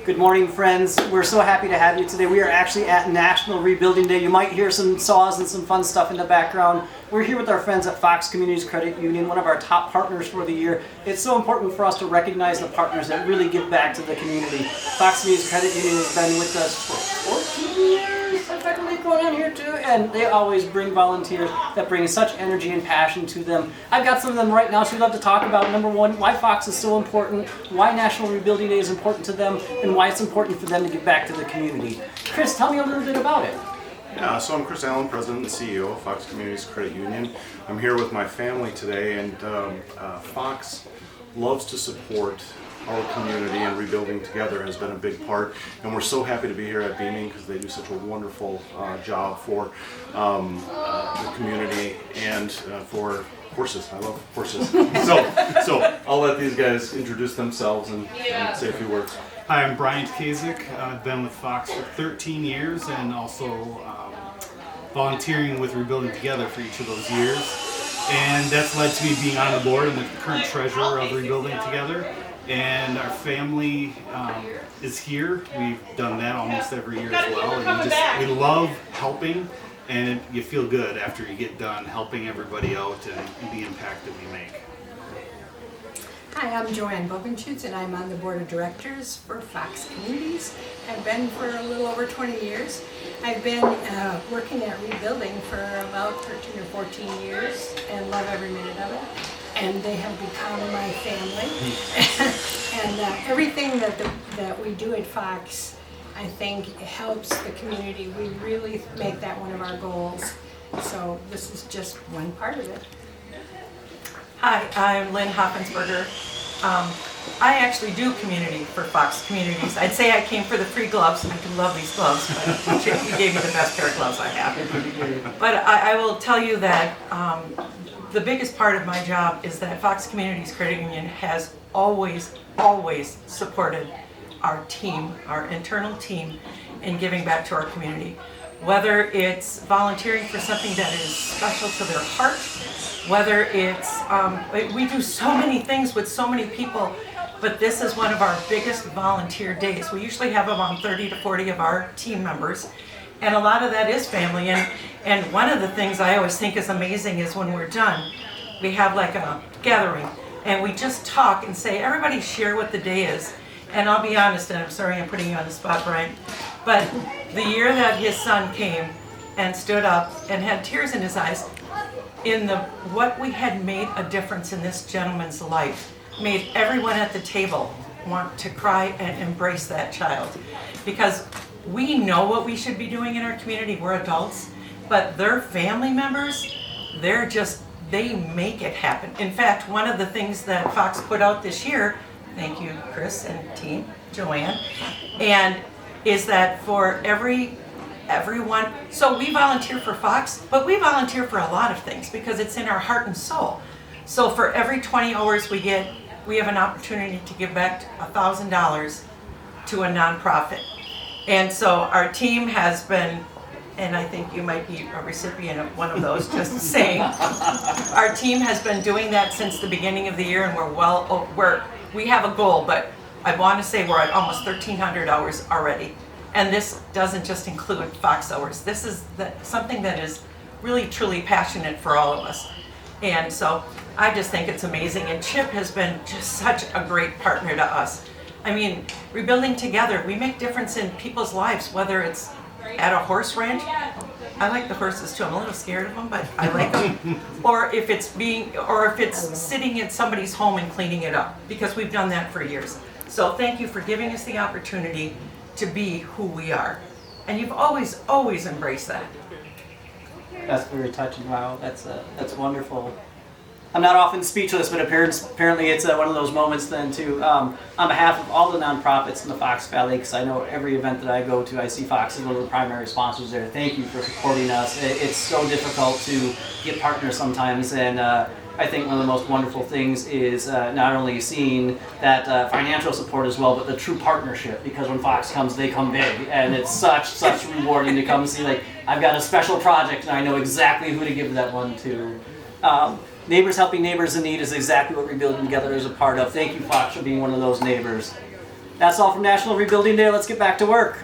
Good morning, friends. We're so happy to have you today. We are actually at National Rebuilding Day. You might hear some saws and some fun stuff in the background. We're here with our friends at Fox Communities Credit Union, one of our top partners for the year. It's so important for us to recognize the partners that really give back to the community. Fox Communities Credit Union has been with us for 14 years. I've got really going on here too, and they always bring volunteers that bring such energy and passion to them. I've got some of them right now, so we'd love to talk about number one, why Fox is so important, why National Rebuilding Day is important to them, and why it's important for them to give back to the community. Chris, tell me a little bit about it. Yeah, so I'm Chris Allen, President and CEO of Fox Communities Credit Union. I'm here with my family today, and Fox loves to support our community, and Rebuilding Together has been a big part. And we're so happy to be here at Beaming because they do such a wonderful job for the community and for horses. I love horses. so I'll let these guys introduce themselves and say a few words. Hi, I'm Brian Kazik. I've been with Fox for 13 years and also volunteering with Rebuilding Together for each of those years. And that's led to me being on the board and the current treasurer of Rebuilding Together. And our family is here. We've done that almost every year as well. And we love helping, and you feel good after you get done helping everybody out and the impact that we make. Hi, I'm Joanne Bogenschutz, and I'm on the board of directors for Fox Communities. I've been for a little over 20 years. I've been working at Rebuilding for about 13 or 14 years and love every minute of it. And they have become my family. And everything that we do at Fox, I think, helps the community. We really make that one of our goals. So this is just one part of it. Hi, I'm Lynn Hoppensberger. I actually do community for Fox Communities. I'd say I came for the free gloves, and I do love these gloves, but you gave me the best pair of gloves I have. But I will tell you that the biggest part of my job is that Fox Communities Credit Union has always supported our team, our internal team, in giving back to our community. Whether it's volunteering for something that is special to their heart, whether it's, we do so many things with so many people, but this is one of our biggest volunteer days. We usually have around 30 to 40 of our team members, and a lot of that is family. And one of the things I always think is amazing is when we're done, we have like a gathering, and we just talk and say, everybody share what the day is. And I'll be honest, and I'm sorry I'm putting you on the spot, Brian, but the year that his son came and stood up and had tears in his eyes, what we had made a difference in this gentleman's life, made everyone at the table want to cry and embrace that child. Because we know what we should be doing in our community, we're adults, but their family members, they make it happen. In fact, one of the things that Fox put out this year, thank you, Chris and team, Joanne, and is that for everyone, so we volunteer for Fox, but we volunteer for a lot of things because it's in our heart and soul. So for every 20 hours we get, we have an opportunity to give back $1,000 to a nonprofit. And so our team has been, and I think you might be a recipient of one of those, just saying, our team has been doing that since the beginning of the year, and we have a goal, but I want to say we're at almost 1,300 hours already. And this doesn't just include Fox hours. This is something that is really, truly passionate for all of us. And so I just think it's amazing. And Chip has been just such a great partner to us. I mean, Rebuilding Together, we make difference in people's lives, whether it's at a horse ranch. I like the horses too. I'm a little scared of them, but I like them. or if it's sitting in somebody's home and cleaning it up, because we've done that for years. So thank you for giving us the opportunity to be who we are. And you've always embraced that. That's very touching. Wow, that's wonderful. I'm not often speechless, but apparently it's one of those moments then too. On behalf of all the nonprofits in the Fox Valley, because I know every event that I go to, I see Fox as one of the primary sponsors there. Thank you for supporting us. It's so difficult to get partners sometimes, and I think one of the most wonderful things is not only seeing that financial support as well, but the true partnership, because when Fox comes, they come big, and it's such rewarding to come see, like, I've got a special project and I know exactly who to give that one to. Neighbors helping neighbors in need is exactly what Rebuilding Together is a part of. Thank you, Fox, for being one of those neighbors. That's all from National Rebuilding Day. Let's get back to work.